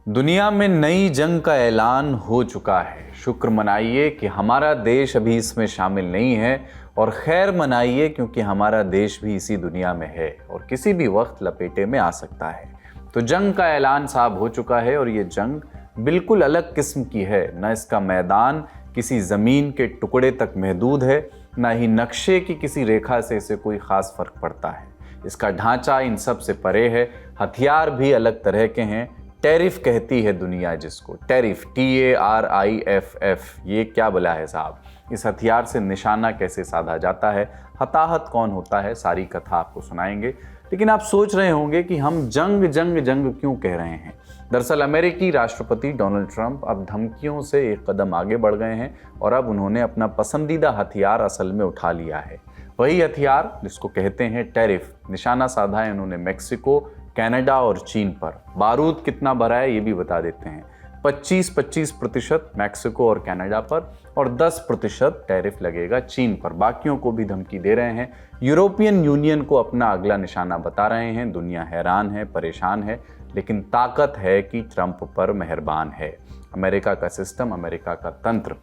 दुनिया में नई जंग का ऐलान हो चुका है। शुक्र मनाइए कि हमारा देश अभी इसमें शामिल नहीं है और खैर मनाइए क्योंकि हमारा देश भी इसी दुनिया में है और किसी भी वक्त लपेटे में आ सकता है। तो जंग का ऐलान साफ हो चुका है और ये जंग बिल्कुल अलग किस्म की है। न इसका मैदान किसी ज़मीन के टुकड़े तक महदूद है, न ही नक्शे की किसी रेखा से इसे कोई ख़ास फ़र्क पड़ता है। इसका ढांचा इन सब से परे है। हथियार भी अलग तरह के हैं। टैरिफ कहती है दुनिया जिसको, टैरिफ TARIFF। ये क्या बोला है साहब? इस हथियार से निशाना कैसे साधा जाता है, हताहत कौन होता है, सारी कथा आपको सुनाएंगे। लेकिन आप सोच रहे होंगे कि हम जंग जंग जंग क्यों कह रहे हैं। दरअसल अमेरिकी राष्ट्रपति डोनाल्ड ट्रंप अब धमकियों से एक कदम आगे बढ़ गए हैं और अब उन्होंने अपना पसंदीदा हथियार असल में उठा लिया है। वही हथियार जिसको कहते हैं टैरिफ। निशाना साधा है उन्होंने मेक्सिको, कनाडा और चीन पर। बारूद कितना भरा है ये भी बता देते हैं। 25% मैक्सिको और कनाडा पर और 10% टैरिफ लगेगा चीन पर। बाकियों को भी धमकी दे रहे हैं। यूरोपियन यूनियन को अपना अगला निशाना बता रहे हैं। दुनिया हैरान है, परेशान है, लेकिन ताकत है कि ट्रंप पर मेहरबान है। अमेरिका का सिस्टम, अमेरिका का तंत्र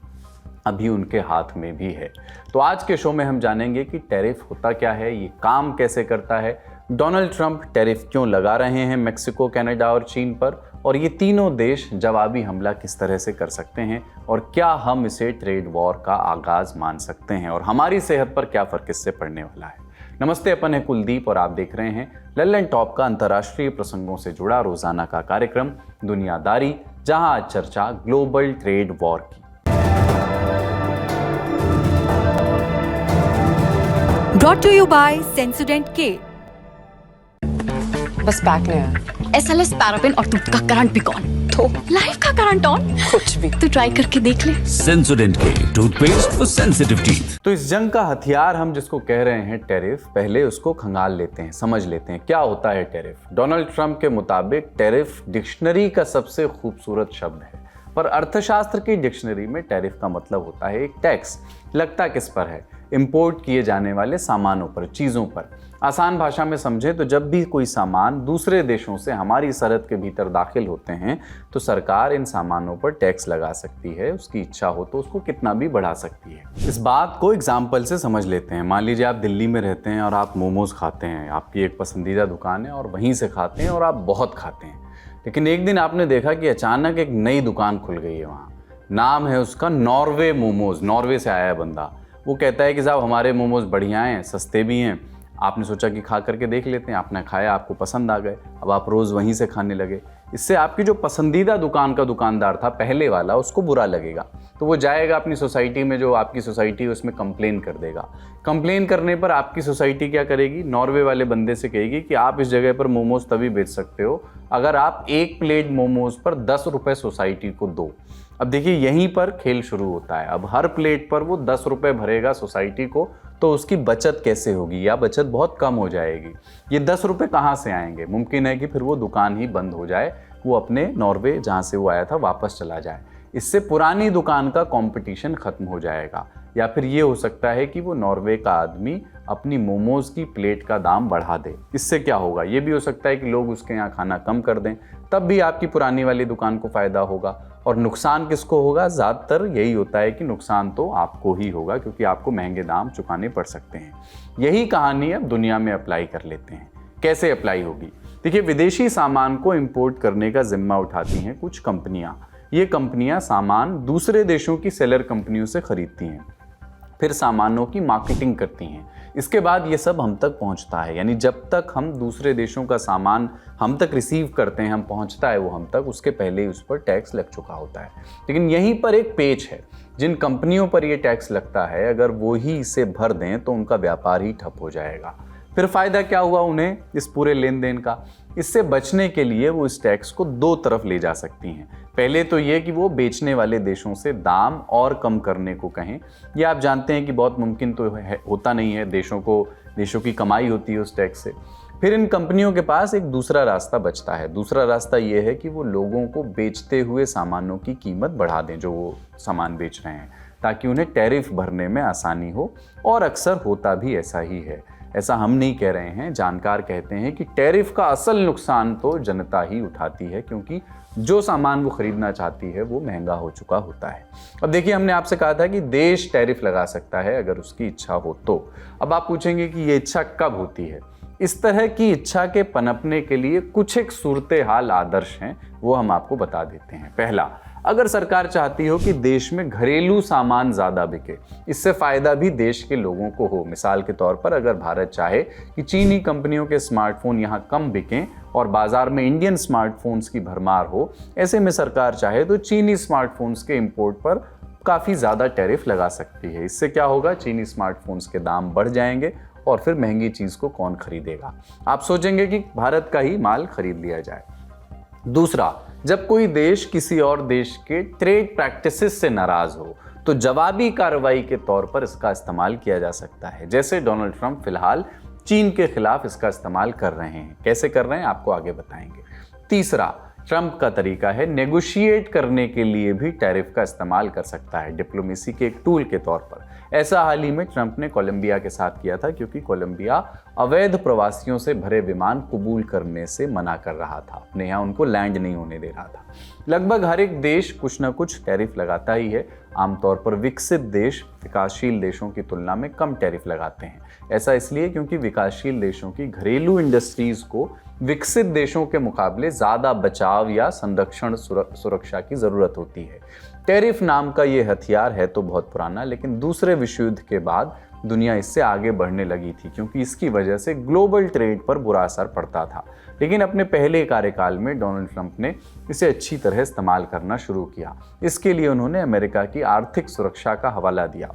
अभी उनके हाथ में भी है। तो आज के शो में हम जानेंगे कि टैरिफ होता क्या है, ये काम कैसे करता है, डोनाल्ड ट्रंप टैरिफ क्यों लगा रहे हैं मेक्सिको, कनाडा और चीन पर, और ये तीनों देश जवाबी हमला किस तरह से कर सकते हैं, और क्या हम इसे ट्रेड वॉर का आगाज मान सकते हैं, और हमारी सेहत पर क्या फर्क इससे पड़ने वाला है। नमस्ते, अपन है कुलदीप और आप देख रहे हैं लल्लन टॉप का अंतर्राष्ट्रीय प्रसंगों से जुड़ा रोजाना का कार्यक्रम दुनियादारी, जहां आज चर्चा ग्लोबल ट्रेड वॉर की। Brought to you by Sensodyne K। बस पैक ले आया। SLS पैराफिन और दूध का करंट भी कौन तो लाइफ का करंट ऑन कुछ भी तो ट्राई करके देख ले। Sensodyne K toothpaste for sensitive teeth. तो इस जंग का हथियार हम जिसको कह रहे हैं टैरिफ, पहले उसको खंगाल लेते हैं, समझ लेते हैं क्या होता है टैरिफ। डोनाल्ड ट्रंप के मुताबिक टैरिफ डिक्शनरी का सबसे खूबसूरत शब्द है, पर अर्थशास्त्र की डिक्शनरी में टैरिफ का मतलब होता है एक टैक्स। लगता किस पर है? इंपोर्ट किए जाने वाले सामानों पर, चीज़ों पर। आसान भाषा में समझें तो जब भी कोई सामान दूसरे देशों से हमारी सरहद के भीतर दाखिल होते हैं तो सरकार इन सामानों पर टैक्स लगा सकती है। उसकी इच्छा हो तो उसको कितना भी बढ़ा सकती है। इस बात को एग्जाम्पल से समझ लेते हैं। मान लीजिए आप दिल्ली में रहते हैं और आप मोमोज खाते हैं, आपकी एक पसंदीदा दुकान है और वहीं से खाते हैं और आप बहुत खाते हैं। लेकिन एक दिन आपने देखा कि अचानक एक नई दुकान खुल गई है वहाँ। नाम है उसका नॉर्वे मोमोज। नॉर्वे से आया है बंदा। वो कहता है कि साहब हमारे मोमोज बढ़िया हैं, सस्ते भी हैं। आपने सोचा कि खा करके देख लेते हैं। आपने खाया, आपको पसंद आ गए, अब आप रोज़ वहीं से खाने लगे। इससे आपकी जो पसंदीदा दुकान का दुकानदार था पहले वाला, उसको बुरा लगेगा। तो वो जाएगा अपनी सोसाइटी में, जो आपकी सोसाइटी है उसमें कंप्लेन कर देगा। कंप्लेन करने पर आपकी सोसाइटी क्या करेगी? नॉर्वे वाले बंदे से कहेगी कि आप इस जगह पर मोमोज तभी बेच सकते हो अगर आप एक प्लेट मोमोज पर 10 रुपये सोसाइटी को दो। अब देखिए यहीं पर खेल शुरू होता है। अब हर प्लेट पर वो 10 रुपये भरेगा सोसाइटी को, तो उसकी बचत कैसे होगी, या बचत बहुत कम हो जाएगी। ये 10 रुपये कहाँ से आएंगे? मुमकिन है कि फिर वो दुकान ही बंद हो जाए, वो अपने नॉर्वे जहाँ से वो आया था वापस चला जाए। इससे पुरानी दुकान का कंपटीशन खत्म हो जाएगा। या फिर ये हो सकता है कि वो नॉर्वे का आदमी अपनी मोमोज की प्लेट का दाम बढ़ा दे। इससे क्या होगा? ये भी हो सकता है कि लोग उसके यहाँ खाना कम कर दें, तब भी आपकी पुरानी वाली दुकान को फ़ायदा होगा। और नुकसान किसको होगा? ज़्यादातर यही होता है कि नुकसान तो आपको ही होगा, क्योंकि आपको महंगे दाम चुकाने पड़ सकते हैं। यही कहानी अब दुनिया में अप्लाई कर लेते हैं। कैसे अप्लाई होगी? देखिए, विदेशी सामान को इंपोर्ट करने का जिम्मा उठाती हैं कुछ कंपनियाँ। ये कंपनियाँ सामान दूसरे देशों की सेलर कंपनियों से खरीदती हैं, फिर सामानों की मार्केटिंग करती हैं। इसके बाद ये सब हम तक पहुंचता है। यानी जब तक हम दूसरे देशों का सामान हम तक रिसीव करते हैं, हम पहुंचता है वो हम तक, उसके पहले ही उस पर टैक्स लग चुका होता है। लेकिन यहीं पर एक पेच है। जिन कंपनियों पर ये टैक्स लगता है, अगर वो ही इसे भर दें तो उनका व्यापार ही ठप हो जाएगा। फिर फ़ायदा क्या हुआ उन्हें इस पूरे लेन देन का? इससे बचने के लिए वो इस टैक्स को दो तरफ ले जा सकती हैं। पहले तो ये कि वो बेचने वाले देशों से दाम और कम करने को कहें। ये आप जानते हैं कि बहुत मुमकिन तो होता नहीं है। देशों की कमाई होती है उस टैक्स से। फिर इन कंपनियों के पास एक दूसरा रास्ता बचता है। दूसरा रास्ता ये है कि वो लोगों को बेचते हुए सामानों की कीमत बढ़ा दें जो वो सामान बेच रहे हैं, ताकि उन्हें टैरिफ भरने में आसानी हो। और अक्सर होता भी ऐसा ही है। ऐसा हम नहीं कह रहे हैं, जानकार कहते हैं कि टैरिफ का असल नुकसान तो जनता ही उठाती है, क्योंकि जो सामान वो खरीदना चाहती है वो महंगा हो चुका होता है। अब देखिए, हमने आपसे कहा था कि देश टैरिफ लगा सकता है अगर उसकी इच्छा हो तो। अब आप पूछेंगे कि ये इच्छा कब होती है। इस तरह की इच्छा के पनपने के लिए कुछ एक सूरत हाल आदर्श हैं, वो हम आपको बता देते हैं। पहला, अगर सरकार चाहती हो कि देश में घरेलू सामान ज़्यादा बिके, इससे फ़ायदा भी देश के लोगों को हो। मिसाल के तौर पर अगर भारत चाहे कि चीनी कंपनियों के स्मार्टफोन यहाँ कम बिकें और बाज़ार में इंडियन स्मार्टफोन्स की भरमार हो, ऐसे में सरकार चाहे तो चीनी स्मार्टफोन्स के इंपोर्ट पर काफ़ी ज़्यादा टैरिफ लगा सकती है। इससे क्या होगा, चीनी स्मार्टफोन्स के दाम बढ़ जाएंगे और फिर महंगी चीज़ को कौन खरीदेगा। आप सोचेंगे कि भारत का ही माल खरीद लिया जाए। दूसरा, जब कोई देश किसी और देश के ट्रेड प्रैक्टिसेस से नाराज हो तो जवाबी कार्रवाई के तौर पर इसका इस्तेमाल किया जा सकता है, जैसे डोनाल्ड ट्रंप फिलहाल चीन के खिलाफ इसका इस्तेमाल कर रहे हैं। कैसे कर रहे हैं आपको आगे बताएंगे। तीसरा, ट्रंप का तरीका है नेगोशिएट करने के लिए भी टैरिफ का इस्तेमाल कर सकता है, डिप्लोमेसी के एक टूल के तौर पर। ऐसा हाल ही में ट्रंप ने कोलंबिया के साथ किया था, क्योंकि कोलंबिया अवैध प्रवासियों से भरे विमान कबूल करने से मना कर रहा था, अपने यहाँ उनको लैंड नहीं होने दे रहा था। लगभग हर एक देश कुछ ना कुछ टैरिफ लगाता ही है। आमतौर पर विकसित देश विकासशील देशों की तुलना में कम टैरिफ लगाते हैं। ऐसा इसलिए क्योंकि विकासशील देशों की घरेलू इंडस्ट्रीज को विकसित देशों के मुकाबले ज़्यादा बचाव या संरक्षण सुरक्षा की ज़रूरत होती है। टैरिफ नाम का ये हथियार है तो बहुत पुराना, लेकिन दूसरे विश्व युद्ध के बाद दुनिया इससे आगे बढ़ने लगी थी, क्योंकि इसकी वजह से ग्लोबल ट्रेड पर बुरा असर पड़ता था। लेकिन अपने पहले कार्यकाल में डोनाल्ड ट्रंप ने इसे अच्छी तरह इस्तेमाल करना शुरू किया। इसके लिए उन्होंने अमेरिका की आर्थिक सुरक्षा का हवाला दिया।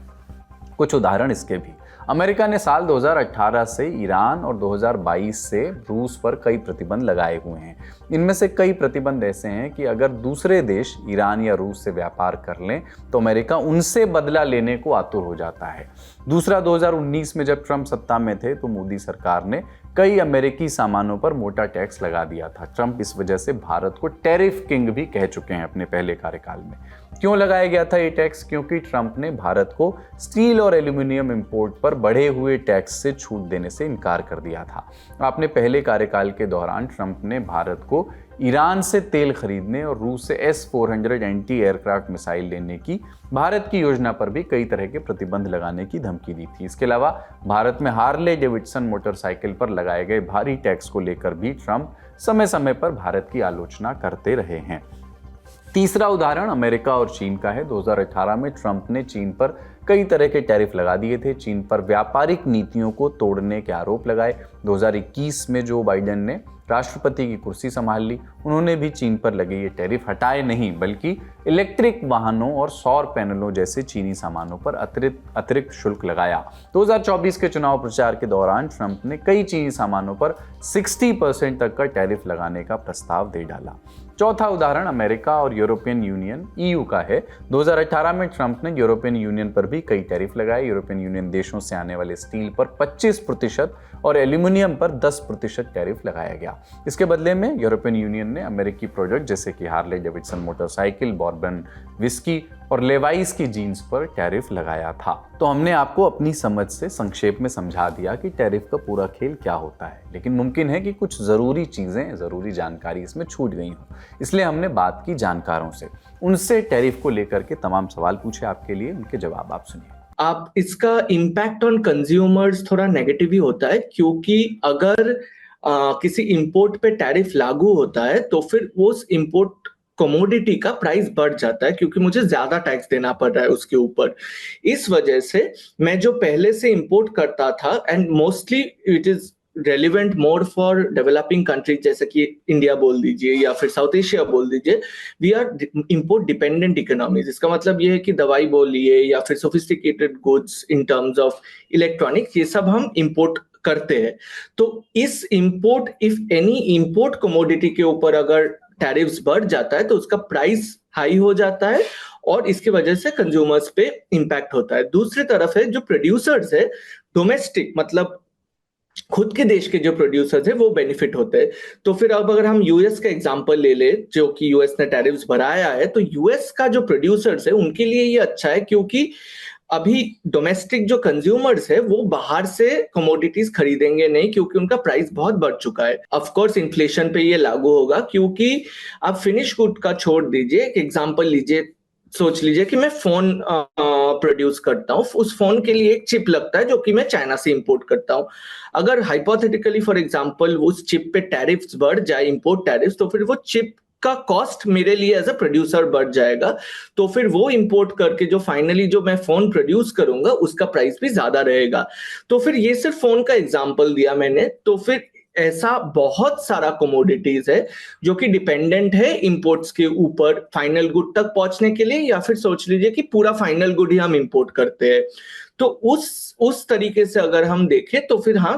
कुछ उदाहरण इसके भी। अमेरिका ने साल 2018 से ईरान और 2022 से रूस पर कई प्रतिबंध लगाए हुए हैं। इनमें से कई प्रतिबंध ऐसे हैं कि अगर दूसरे देश ईरान या रूस से व्यापार कर लें तो अमेरिका उनसे बदला लेने को आतुर हो जाता है। दूसरा, 2019 में जब ट्रंप सत्ता में थे तो मोदी सरकार ने कई अमेरिकी सामानों पर मोटा टैक्स लगा दिया था। ट्रंप इस वजह से भारत को टैरिफ किंग भी कह चुके हैं अपने पहले कार्यकाल में। क्यों लगाया गया था ये टैक्स? क्योंकि ट्रंप ने भारत को स्टील और एल्यूमिनियम इंपोर्ट पर बढ़े हुए टैक्स से छूट देने से इनकार कर दिया था। अपने पहले कार्यकाल के दौरान ट्रंप ने भारत को ईरान से तेल खरीदने और रूस से S-400 एंटी एयरक्राफ्ट मिसाइल लेने की भारत की योजना पर भी कई तरह के प्रतिबंध लगाने की धमकी दी थी। इसके अलावा भारत में हार्ले डेविडसन मोटरसाइकिल पर लगाए गए भारी टैक्स को लेकर भी ट्रंप समय समय पर भारत की आलोचना करते रहे हैं। तीसरा उदाहरण अमेरिका और चीन का है। 2018 में ट्रंप ने चीन पर कई तरह के टैरिफ लगा दिए थे। चीन पर व्यापारिक नीतियों को तोड़ने के आरोप लगाए। 2021 में जो बाइडेन ने राष्ट्रपति की कुर्सी संभाल ली, उन्होंने भी चीन पर लगे ये टैरिफ हटाए नहीं, बल्कि इलेक्ट्रिक वाहनों और सौर पैनलों जैसे चीनी सामानों पर अतिरिक्त शुल्क लगाया। 2024 के चुनाव प्रचार के दौरान ट्रंप ने कई चीनी सामानों पर 60% तक का टैरिफ लगाने का प्रस्ताव दे डाला। चौथा उदाहरण अमेरिका और यूरोपियन यूनियन EU का है। 2018 में ट्रंप ने यूरोपियन यूनियन पर भी कई टैरिफ लगाए। यूरोपियन यूनियन देशों से आने वाले स्टील पर 25% और एल्यूमिनियम पर 10% टैरिफ लगाया गया। इसके बदले में यूरोपियन यूनियन ने अमेरिकी प्रोडक्ट जैसे कि Harley Davidson motorcycle, Bourbon whisky और लेवाइस की जीन्स पर टैरिफ लगाया था। तो हमने आपको अपनी समझ से संक्षेप में समझा दिया कि टैरिफ का पूरा खेल क्या होता है, लेकिन मुमकिन है कि कुछ ज़रूरी चीज़ें, ज़रूरी जानकारी इसमें छूट गई हो, इसलिए हमने बात की जानकारों से। उनसे टैरिफ को लेकर के तमाम सवाल पूछे आपके लिए, उनके जवाब आप सुनिए। आप इसका इम्पैक्ट ऑन कंज्यूमर्स थोड़ा नेगेटिव ही होता है, क्योंकि अगर किसी इंपोर्ट पे टैरिफ लागू होता है तो फिर वो उस इंपोर्ट कमोडिटी का प्राइस बढ़ जाता है, क्योंकि मुझे ज्यादा टैक्स देना पड़ रहा है उसके ऊपर। इस वजह से मैं जो पहले से इंपोर्ट करता था, and mostly it is relevant more for developing countries जैसे कि इंडिया बोल दीजिए या फिर साउथ एशिया बोल दीजिए, we are import dependent economies. इसका मतलब ये है कि दवाई बोलिए या फिर sophisticated goods in terms of electronics, ये सब हम इंपोर्ट करते हैं। तो इस import, if any import commodity के ऊपर अगर टैरिफ्स बढ़ जाता है तो उसका प्राइस हाई हो जाता है और इसकी वजह से कंज्यूमर्स पे इंपैक्ट होता है। दूसरी तरफ है जो प्रोड्यूसर्स है, डोमेस्टिक मतलब खुद के देश के जो प्रोड्यूसर्स है वो बेनिफिट होते हैं। तो फिर अब अगर हम यूएस का एग्जांपल ले ले, जो कि यूएस ने टैरिफ्स बढ़ाया है, तो यूएस का जो प्रोड्यूसर्स है उनके लिए ये अच्छा है, क्योंकि अभी डोमेस्टिक जो कंज्यूमर्स है वो बाहर से कमोडिटीज खरीदेंगे नहीं, क्योंकि उनका प्राइस बहुत बढ़ चुका है। ऑफ कोर्स इन्फ्लेशन पे ये लागू होगा, क्योंकि आप फिनिश गुड का छोड़ दीजिए, एक एग्जांपल लीजिए, सोच लीजिए कि मैं फोन प्रोड्यूस करता हूँ, उस फोन के लिए एक चिप लगता है जो कि मैं चाइना से इंपोर्ट करता हूँ। अगर हाइपोथेटिकली फॉर एग्जांपल उस चिप पे टैरिफ्स बढ़ जाए, इंपोर्ट टैरिफ्स, तो फिर वो चिप का कॉस्ट मेरे लिए एज अ प्रोड्यूसर बढ़ जाएगा। तो फिर वो इंपोर्ट करके जो फाइनली जो मैं फोन प्रोड्यूस करूंगा उसका प्राइस भी ज्यादा रहेगा। तो फिर ये सिर्फ फोन का एग्जांपल दिया मैंने, तो फिर ऐसा बहुत सारा कमोडिटीज है जो कि डिपेंडेंट है इंपोर्ट्स के ऊपर फाइनल गुड तक पहुंचने के लिए, या फिर सोच लीजिए कि पूरा फाइनल गुड ही हम इंपोर्ट करते हैं। तो उस तरीके से अगर हम देखें तो फिर हाँ,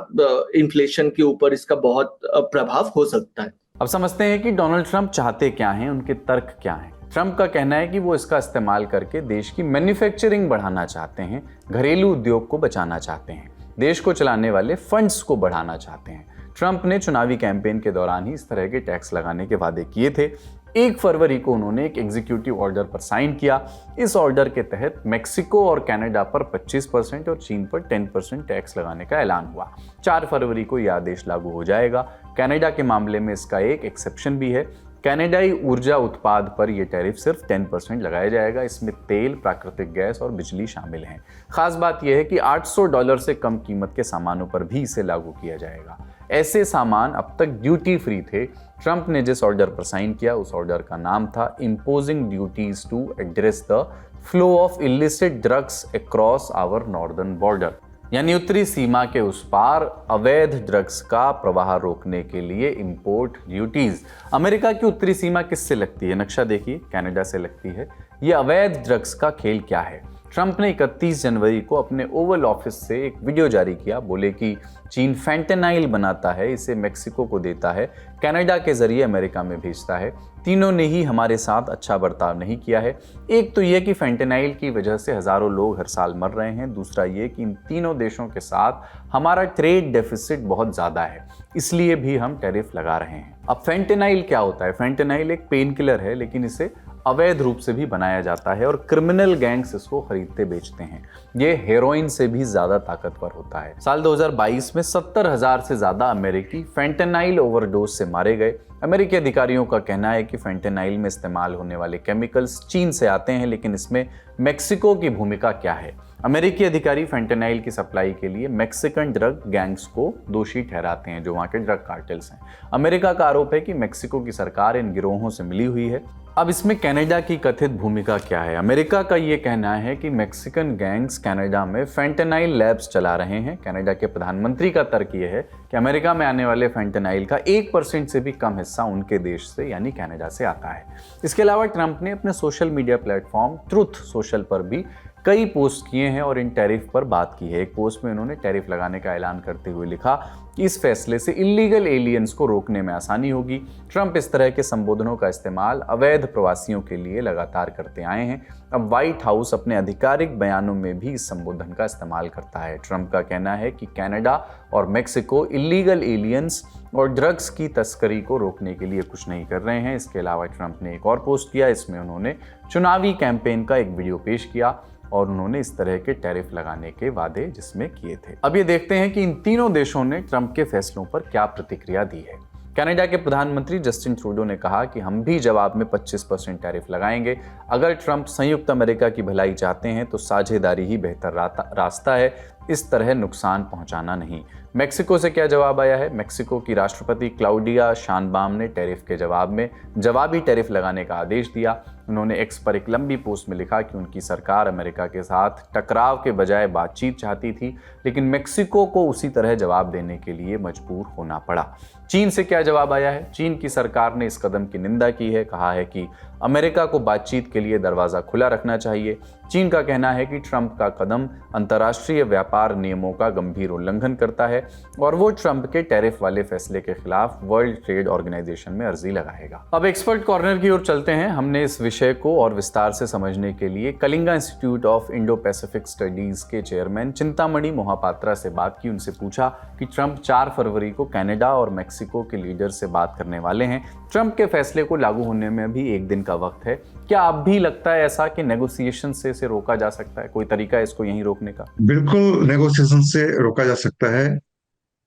इन्फ्लेशन के ऊपर इसका बहुत प्रभाव हो सकता है। अब समझते हैं कि डोनाल्ड ट्रंप चाहते क्या हैं, उनके तर्क क्या हैं। ट्रंप का कहना है कि वो इसका इस्तेमाल करके देश की मैन्युफैक्चरिंग बढ़ाना चाहते हैं, घरेलू उद्योग को बचाना चाहते हैं, देश को चलाने वाले फंड्स को बढ़ाना चाहते हैं। ट्रंप ने चुनावी कैंपेन के दौरान ही इस तरह के टैक्स लगाने के वादे किए थे। 1 फरवरी को उन्होंने एक एग्जीक्यूटिव ऑर्डर पर साइन किया। इस ऑर्डर के तहत मेक्सिको और कनाडा पर 25% और चीन पर 10% टैक्स लगाने का ऐलान हुआ। 4 फरवरी को यह आदेश लागू हो जाएगा। कनाडा के मामले में इसका एक एक्सेप्शन भी है। कनाडाई ऊर्जा उत्पाद पर यह टैरिफ सिर्फ 10% लगाया जाएगा। इसमें तेल, प्राकृतिक गैस और बिजली शामिल हैं। खास बात यह है कि $800 से कम कीमत के सामानों पर भी इसे लागू किया जाएगा। ऐसे सामान अब तक ड्यूटी फ्री थे। ट्रंप ने जिस ऑर्डर पर साइन किया उस ऑर्डर का नाम था imposing duties to address the flow of illicit drugs across our northern border, यानी उत्तरी सीमा के उस पार अवैध ड्रग्स का प्रवाह रोकने के लिए इंपोर्ट ड्यूटीज। अमेरिका की उत्तरी सीमा किससे लगती है? नक्शा देखिए, कनाडा से लगती है। ये अवैध ड्रग्स का खेल क्या है? ट्रंप ने 31 जनवरी को अपने ओवल ऑफिस से एक वीडियो जारी किया। बोले कि चीन फैंटेनाइल बनाता है, इसे मेक्सिको को देता है, कनाडा के जरिए अमेरिका में भेजता है। तीनों ने ही हमारे साथ अच्छा बर्ताव नहीं किया है। एक तो यह कि फैंटेनाइल की वजह से हजारों लोग हर साल मर रहे हैं। दूसरा ये कि इन तीनों देशों के साथ हमारा ट्रेड डेफिसिट बहुत ज़्यादा है, इसलिए भी हम टैरिफ लगा रहे हैं। अब फैंटेनाइल क्या होता है? फैंटेनाइल एक पेन किलर है, लेकिन इसे अवैध रूप से भी बनाया जाता है और क्रिमिनल गैंग्स इसको खरीदते बेचते हैं। ये हेरोइन से भी ज्यादा ताकतवर होता है। साल 2022 में 70,000 से ज्यादा अमेरिकी फैंटेनाइल ओवरडोज से मारे गए। अमेरिकी अधिकारियों का कहना है कि फैंटेनाइल में इस्तेमाल होने वाले केमिकल्स चीन से आते हैं, लेकिन इसमें मेक्सिको की भूमिका क्या है? अमेरिकी अधिकारी फैंटेनाइल की सप्लाई के लिए मेक्सिकन ड्रग गैंग्स को दोषी ठहराते हैं, जो वहाँ के ड्रग कार्टेल्स हैं। अमेरिका का आरोप है कि मेक्सिको की सरकार इन गिरोहों से मिली हुई है। अब इसमें कनाडा की कथित भूमिका क्या है? अमेरिका का ये कहना है कि मेक्सिकन गैंग्स कनाडा में फैंटेनाइल लैब्स चला रहे हैं। कनाडा के प्रधानमंत्री का तर्क ये है कि अमेरिका में आने वाले फैंटेनाइल का 1% से भी कम हिस्सा उनके देश से यानी कनाडा से आता है। इसके अलावा ट्रंप ने अपने social media platform truth social पर भी कई पोस्ट किए हैं और इन टैरिफ पर बात की है। एक पोस्ट में उन्होंने टैरिफ लगाने का ऐलान करते हुए लिखा कि इस फैसले से इलीगल एलियंस को रोकने में आसानी होगी। ट्रंप इस तरह के संबोधनों का इस्तेमाल अवैध प्रवासियों के लिए लगातार करते आए हैं। अब व्हाइट हाउस अपने आधिकारिक बयानों में भी इस संबोधन का इस्तेमाल करता है। ट्रंप का कहना है कि कनाडा और मेक्सिको इलीगल एलियंस और ड्रग्स की तस्करी को रोकने के लिए कुछ नहीं कर रहे हैं। इसके अलावा ट्रंप ने एक और पोस्ट किया, इसमें उन्होंने चुनावी कैंपेन का एक वीडियो पेश किया और उन्होंने इस तरह के टैरिफ लगाने के वादे जिसमें किए थे। अब ये देखते हैं कि इन तीनों देशों ने ट्रंप के फैसलों पर क्या प्रतिक्रिया दी है। कनाडा के प्रधानमंत्री जस्टिन ट्रूडो ने कहा कि हम भी जवाब में 25% टैरिफ लगाएंगे। अगर ट्रंप संयुक्त अमेरिका की भलाई चाहते हैं तो साझेदारी ही बेहतर रास्ता है, इस तरह नुकसान पहुंचाना नहीं। मेक्सिको से क्या जवाब आया है? मेक्सिको की राष्ट्रपति क्लाउडिया शानबाम ने टैरिफ के जवाब में जवाबी टैरिफ लगाने का आदेश दिया। उन्होंने एक्स पर एक लंबी पोस्ट में लिखा कि उनकी सरकार अमेरिका के साथ टकराव के बजाय बातचीत चाहती थी, लेकिन मेक्सिको को उसी तरह जवाब देने के लिए मजबूर होना पड़ा। चीन से क्या जवाब आया है? चीन की सरकार ने इस कदम की निंदा की है, कहा है कि अमेरिका को बातचीत के लिए दरवाजा खुला रखना चाहिए। चीन का कहना है कि ट्रंप का कदम अंतर्राष्ट्रीय व्यापार नियमों का गंभीर उल्लंघन करता है और वो ट्रंप के टैरिफ वाले फैसले के खिलाफ वर्ल्ड ट्रेड ऑर्गेनाइजेशन में अर्जी लगाएगा। अब एक्सपर्ट कॉर्नर की ओर चलते हैं। हमने इस विषय को और विस्तार से समझने के लिए Kalinga institute of Indo Pacific studies के चेयरमैन चिंतामणि मोहापात्रा से बात की। उनसे पूछा कि ट्रंप 4 फरवरी को कनाडा और मेक्सिको के लीडर से बात करने वाले हैं। ट्रंप के फैसले को लागू होने में भी एक दिन का वक्त है। क्या अब भी लगता है ऐसा कि नेगोशिएशन से इसे रोका जा सकता है? कोई तरीका है इसको यहीं रोकने का? बिल्कुल नेगोशिएशन से रोका जा सकता है,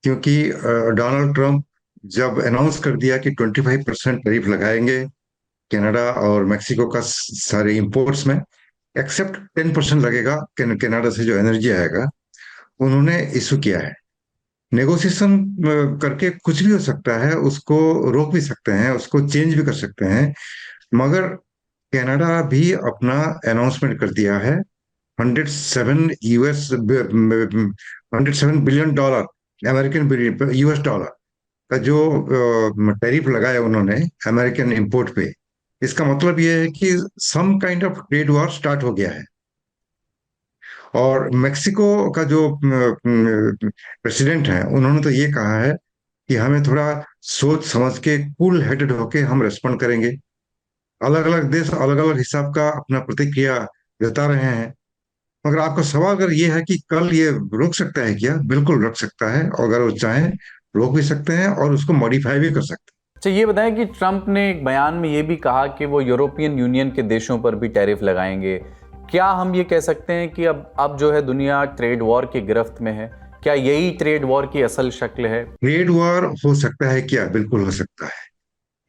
क्योंकि डोनाल्ड ट्रंप जब अनाउंस कर दिया कि 25% टैरिफ लगाएंगे कनाडा और मेक्सिको का सारे इंपोर्ट्स में, एक्सेप्ट 10% लगेगा कनाडा से जो एनर्जी आएगा, उन्होंने इशू किया है। नेगोशिएशन करके कुछ भी हो सकता है, उसको रोक भी सकते हैं, उसको चेंज भी कर सकते हैं, मगर कनाडा भी अपना अनाउंसमेंट कर दिया है। 107 billion dollar American US dollar का जो टैरिफ लगाया उन्होंने अमेरिकन इंपोर्ट पे। इसका मतलब यह है कि some kind of trade war start हो गया है। और मेक्सिको का जो प्रेसिडेंट है, उन्होंने तो ये कहा है कि हमें थोड़ा सोच समझ के कूल हेडेड होके हम रेस्पॉन्ड करेंगे। अलग अलग देश अलग अलग हिसाब का अपना प्रतिक्रिया जता रहे हैं, मगर आपका सवाल अगर ये है कि कल ये रोक सकता है क्या, बिल्कुल रोक सकता है। और अगर वो चाहें रोक भी सकते हैं और उसको मॉडिफाई भी कर सकते हैं। अच्छा, ये बताएं कि ट्रंप ने एक बयान में ये भी कहा कि वो यूरोपियन यूनियन के देशों पर भी टैरिफ लगाएंगे। क्या हम ये कह सकते हैं कि अब जो है दुनिया ट्रेड वॉर की गिरफ्त में है? क्या यही ट्रेड वॉर की असल शक्ल है? ट्रेड वॉर हो सकता है क्या? बिल्कुल हो सकता है।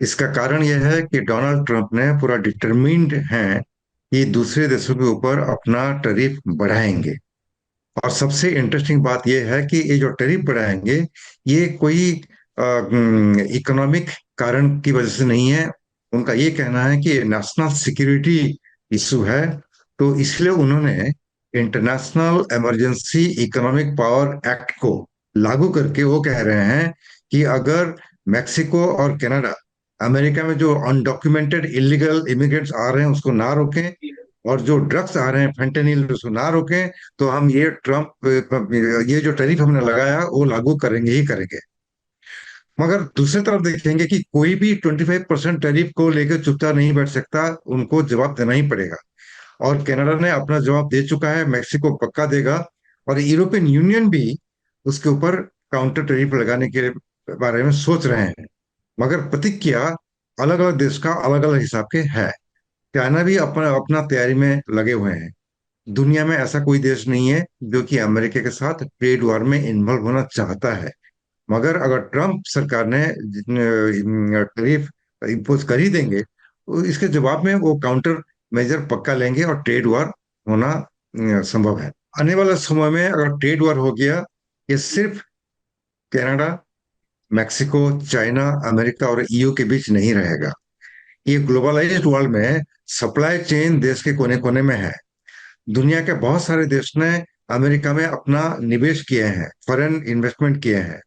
इसका कारण यह है कि डोनाल्ड ट्रंप ने पूरा डिटरमिन्ड है कि दूसरे देशों के ऊपर अपना टैरिफ बढ़ाएंगे। और सबसे इंटरेस्टिंग बात यह है कि ये जो टैरिफ बढ़ाएंगे, ये कोई इकोनॉमिक कारण की वजह से नहीं है। उनका ये कहना है कि नेशनल सिक्योरिटी इशू है, तो इसलिए उन्होंने international emergency economic power act को लागू करके वो कह रहे हैं कि अगर मेक्सिको और कनाडा अमेरिका में जो अनडॉक्यूमेंटेड इलीगल इमिग्रेंट्स आ रहे हैं उसको ना रोकें, और जो ड्रग्स आ रहे हैं फेंटेनिल उसको ना रोकें, तो हम ये जो टैरिफ हमने लगाया वो लागू करेंगे ही करेंगे। मगर दूसरी तरफ देखेंगे कि कोई भी 25% टैरिफ को लेकर चुपचाप नहीं बैठ सकता, उनको जवाब देना ही पड़ेगा। और कनाडा ने अपना जवाब दे चुका है, मेक्सिको पक्का देगा, और यूरोपियन यूनियन भी उसके ऊपर काउंटर टैरिफ लगाने के बारे में सोच रहे हैं। मगर प्रतिक्रिया अलग अलग देश का अलग अलग हिसाब के है। चाइना भी अपना अपना तैयारी में लगे हुए हैं। दुनिया में ऐसा कोई देश नहीं है जो कि अमेरिका के साथ ट्रेड वॉर में इन्वॉल्व होना चाहता है। मगर अगर ट्रंप सरकार ने टैरिफ इम्पोज कर ही देंगे, तो इसके जवाब में वो काउंटर मेजर पक्का लेंगे और ट्रेड वॉर होना संभव है। आने वाले समय में अगर ट्रेड वॉर हो गया, ये सिर्फ कनाडा, मैक्सिको, चाइना, अमेरिका और ईयू के बीच नहीं रहेगा। ये ग्लोबलाइज्ड वर्ल्ड में सप्लाई चेन देश के कोने कोने में है। दुनिया के बहुत सारे देश ने अमेरिका में अपना निवेश किए हैं, फॉरेन इन्वेस्टमेंट किए हैं,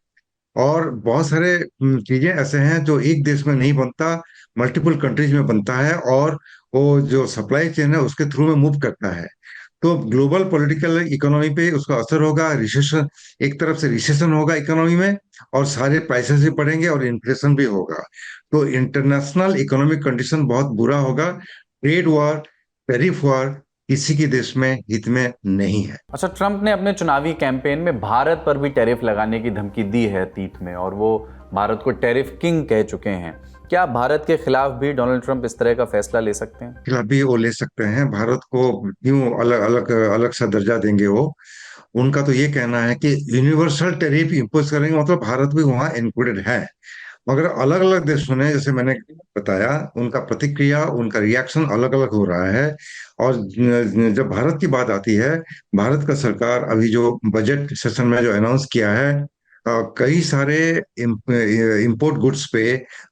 और बहुत सारे चीजें ऐसे हैं जो एक देश में नहीं बनता, मल्टीपल कंट्रीज में बनता है, और वो जो सप्लाई चेन है उसके थ्रू में मूव करता है। तो ग्लोबल पॉलिटिकल इकोनॉमी पे उसका असर होगा। रिसेशन, एक तरफ से रिसेशन होगा इकोनॉमी में, और सारे प्राइसेस भी बढ़ेंगे और इन्फ्लेशन भी होगा। तो इंटरनेशनल इकोनॉमिक कंडीशन बहुत बुरा होगा। ट्रेड वॉर, टैरिफ वॉर किसी के देश में हित में नहीं है। अच्छा, ट्रंप ने अपने चुनावी कैंपेन में भारत पर भी टैरिफ लगाने की धमकी दी है अतीत में, और वो भारत को टैरिफ किंग कह चुके हैं। क्या भारत के खिलाफ भी डोनाल्ड ट्रंप इस तरह का फैसला ले सकते हैं? खिलाफ भी वो ले सकते हैं। भारत को क्यों अलग अलग अलग सा दर्जा देंगे वो? उनका तो ये कहना है कि यूनिवर्सल टैरिफ इम्पोज करेंगे, मतलब भारत भी वहां इंक्लूडेड है। मगर अलग अलग देशों ने, जैसे मैंने बताया, उनका प्रतिक्रिया, उनका रिएक्शन अलग अलग हो रहा है। और जब भारत की बात आती है, भारत का सरकार अभी जो बजट सेशन में जो अनाउंस किया है, कई सारे इंपोर्ट गुड्स पे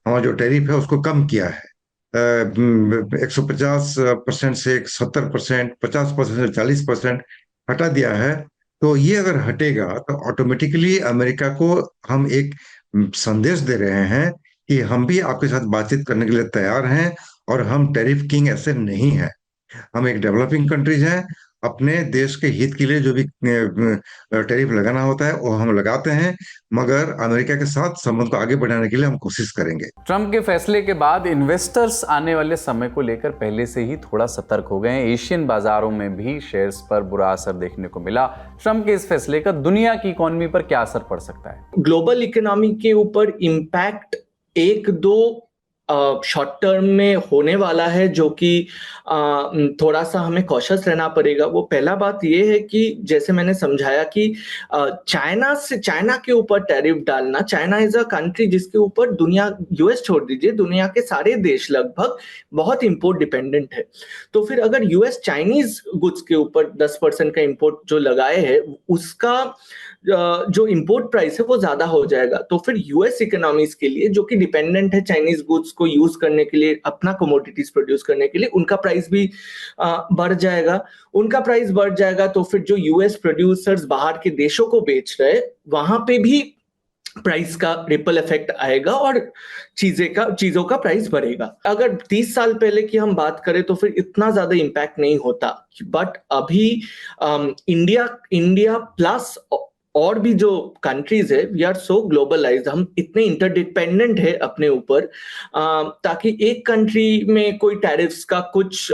हमारा जो टैरिफ है उसको कम किया है। 150% से 70%, 50% से 40% हटा दिया है। तो ये अगर हटेगा तो ऑटोमेटिकली अमेरिका को हम एक संदेश दे रहे हैं कि हम भी आपके साथ बातचीत करने के लिए तैयार हैं, और हम टैरिफ किंग ऐसे नहीं हैं। हम एक डेवलपिंग कंट्रीज हैं, अपने देश के हित के लिए जो भी टैरिफ लगाना होता है वो हम लगाते हैं, मगर अमेरिका के साथ संबंध को आगे बढ़ाने के लिए हम कोशिश करेंगे। ट्रंप के फैसले के बाद इन्वेस्टर्स आने वाले समय को लेकर पहले से ही थोड़ा सतर्क हो गए हैं। एशियन बाजारों में भी शेयर्स पर बुरा असर देखने को मिला। ट्रंप के इस फैसले का दुनिया की इकोनॉमी पर क्या असर पड़ सकता है? ग्लोबल इकोनॉमी के ऊपर इम्पैक्ट एक दो शॉर्ट टर्म में होने वाला है, जो कि थोड़ा सा हमें कॉशियस रहना पड़ेगा। वो पहला बात ये है कि जैसे मैंने समझाया कि चाइना के ऊपर टैरिफ डालना, चाइना इज अ कंट्री जिसके ऊपर दुनिया, यूएस छोड़ दीजिए, दुनिया के सारे देश लगभग बहुत इंपोर्ट डिपेंडेंट है। तो फिर अगर यूएस चाइनीज गुड्स के ऊपर 10% का इंपोर्ट जो लगाए है, उसका जो इंपोर्ट प्राइस है वो ज्यादा हो जाएगा। तो फिर यूएस इकोनॉमीज के लिए, जो कि डिपेंडेंट है चाइनीज गुड्स को यूज करने के लिए, अपना कमोडिटीज प्रोड्यूस करने के लिए, उनका प्राइस भी बढ़ जाएगा। उनका प्राइस बढ़ जाएगा तो फिर जो यूएस प्रोड्यूसर्स बाहर के देशों को बेच रहे, वहां पे भी प्राइस का रिपल इफेक्ट आएगा और चीजों का प्राइस बढ़ेगा। अगर 30 साल पहले की हम बात करें तो फिर इतना ज्यादा इंपैक्ट नहीं होता, बट अभी इंडिया प्लस और भी जो कंट्रीज है, वी आर सो ग्लोबलाइज्ड, हम इतने इंटरडिपेंडेंट है अपने ऊपर, ताकि एक कंट्री में कोई टैरिफ्स का कुछ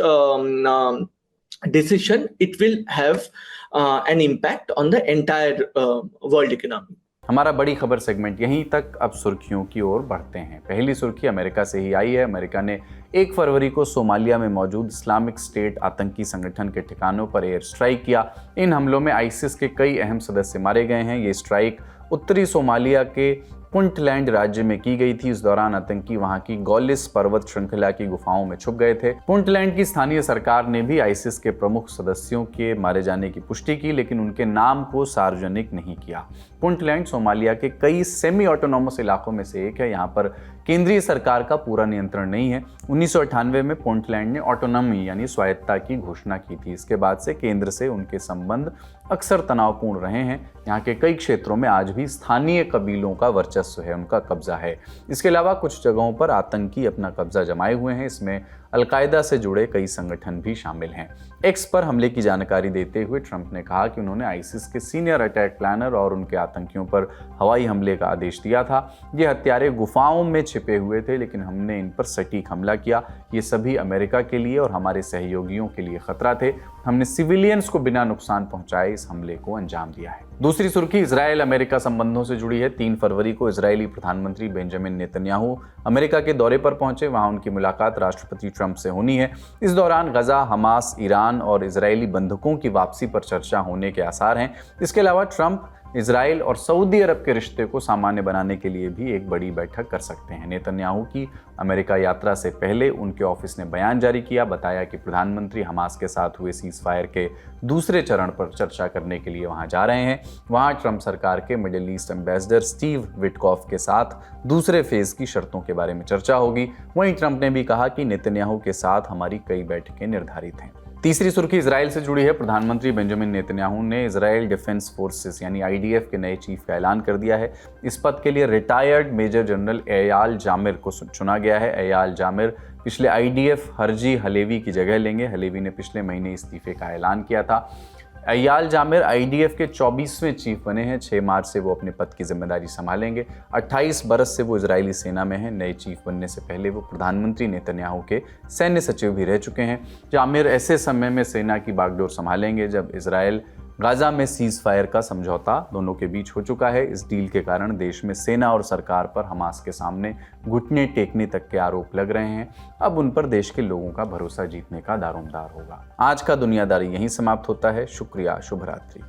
decision, it will have an impact on the entire world economy. हमारा बड़ी खबर सेगमेंट यहीं तक। अब सुर्खियों की ओर बढ़ते हैं। पहली सुर्खी अमेरिका से ही आई है। अमेरिका ने 1 फरवरी को सोमालिया में मौजूद इस्लामिक स्टेट आतंकी संगठन के ठिकानों पर एयर स्ट्राइक किया। इन हमलों में आईसिस के कई अहम सदस्य मारे गए हैं। ये स्ट्राइक उत्तरी सोमालिया के पुंटलैंड राज्य में की गई थी। इस दौरान आतंकी वहां की गॉलिस पर्वत श्रृंखला की गुफाओं में छुप गए थे। पुंटलैंड की स्थानीय सरकार ने भी आईसिस के प्रमुख सदस्यों के मारे जाने की पुष्टि की, लेकिन उनके नाम को सार्वजनिक नहीं किया। पुंटलैंड सोमालिया के कई सेमी ऑटोनॉमस इलाकों में से एक है। यहाँ पर केंद्रीय सरकार का पूरा नियंत्रण नहीं है। 1998 में पुंटलैंड ने ऑटोनॉमी यानी स्वायत्तता की घोषणा की थी। इसके बाद से केंद्र से उनके संबंध अक्सर तनावपूर्ण रहे हैं। यहाँ के कई क्षेत्रों में आज भी स्थानीय कबीलों का वर्चस्व है, उनका कब्जा है। इसके अलावा कुछ जगहों पर आतंकी अपना कब्जा जमाए हुए हैं। इसमें अलकायदा से जुड़े कई संगठन भी शामिल हैं। एक्स पर हमले की जानकारी देते हुए ट्रंप ने कहा कि उन्होंने आईसिस के सीनियर अटैक प्लानर और उनके आतंकियों पर हवाई हमले का आदेश दिया था। ये हत्यारे गुफाओं में छिपे हुए थे, लेकिन हमने इन पर सटीक हमला किया। ये सभी अमेरिका के लिए और हमारे सहयोगियों के लिए खतरा थे। हमने सिविलियंस को बिना नुकसान पहुंचाए इस हमले को अंजाम दिया है। दूसरी सुर्खी इजराइल अमेरिका संबंधों से जुड़ी है। 3 फरवरी को इजरायली प्रधानमंत्री बेंजामिन नेतन्याहू अमेरिका के दौरे पर पहुंचे। वहां उनकी मुलाकात राष्ट्रपति ट्रंप से होनी है। इस दौरान गजा, हमास, ईरान और इजरायली बंधकों की वापसी पर चर्चा होने के आसार हैं। इसके अलावा ट्रंप इजराइल और सऊदी अरब के रिश्ते को सामान्य बनाने के लिए भी एक बड़ी बैठक कर सकते हैं। नेतन्याहू की अमेरिका यात्रा से पहले उनके ऑफिस ने बयान जारी किया, बताया कि प्रधानमंत्री हमास के साथ हुए सीज फायर के दूसरे चरण पर चर्चा करने के लिए वहां जा रहे हैं। वहां ट्रंप सरकार के middle east ambassador Steve Witkoff के साथ दूसरे फेज की शर्तों के बारे में चर्चा होगी। वहीं ट्रंप ने भी कहा कि नेतन्याहू के साथ हमारी कई बैठकें निर्धारित हैं। तीसरी सुर्खी इजराइल से जुड़ी है। प्रधानमंत्री बेंजामिन नेतन्याहू ने इजराइल डिफेंस फोर्सेस यानी आईडीएफ के नए चीफ का ऐलान कर दिया है। इस पद के लिए रिटायर्ड मेजर जनरल एयाल जामिर को चुना गया है। एयाल जामिर पिछले आईडीएफ हरजी हलेवी की जगह लेंगे। हलेवी ने पिछले महीने इस्तीफे का ऐलान किया था। एयाल जामिर आईडीएफ के 24वें चीफ बने हैं। 6 मार्च से वो अपने पद की जिम्मेदारी संभालेंगे। 28 बरस से वो इजरायली सेना में हैं। नए चीफ बनने से पहले वो प्रधानमंत्री नेतन्याहू के सैन्य सचिव भी रह चुके हैं। जामिर ऐसे समय में सेना की बागडोर संभालेंगे जब इजराइल गाजा में सीज फायर का समझौता दोनों के बीच हो चुका है। इस डील के कारण देश में सेना और सरकार पर हमास के सामने घुटने टेकने तक के आरोप लग रहे हैं। अब उन पर देश के लोगों का भरोसा जीतने का दारोमदार होगा। आज का दुनियादारी यहीं समाप्त होता है। शुक्रिया, शुभ रात्रि।